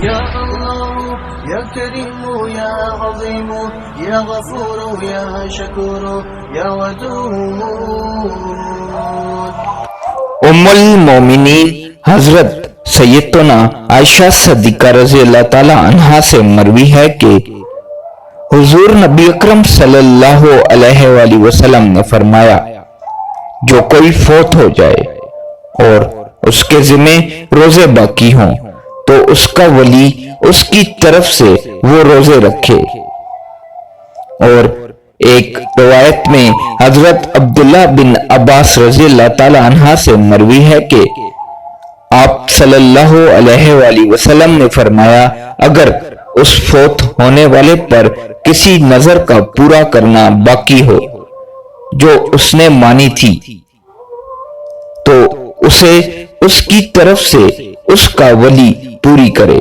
يا الله يا كريم يا عظيم يا غفور يا شكور يا ودود. ام المومنین حضرت سیدنا عائشہ صدیقہ رضی اللہ تعالی عنہا سے مروی ہے کہ حضور نبی اکرم صلی اللہ علیہ وآلہ وسلم نے فرمایا، جو کوئی فوت ہو جائے اور اس کے ذمہ روزے باقی ہوں تو اس کا ولی اس کی طرف سے وہ روزے رکھے۔ اور ایک روایت میں حضرت عبداللہ بن عباس رضی اللہ تعالی عنہ سے مروی ہے کہ آپ صلی اللہ علیہ وآلہ وسلم نے فرمایا، اگر اس فوت ہونے والے پر کسی نظر کا پورا کرنا باقی ہو جو اس نے مانی تھی تو اسے اس کی طرف سے اس کا ولی پوری کرے۔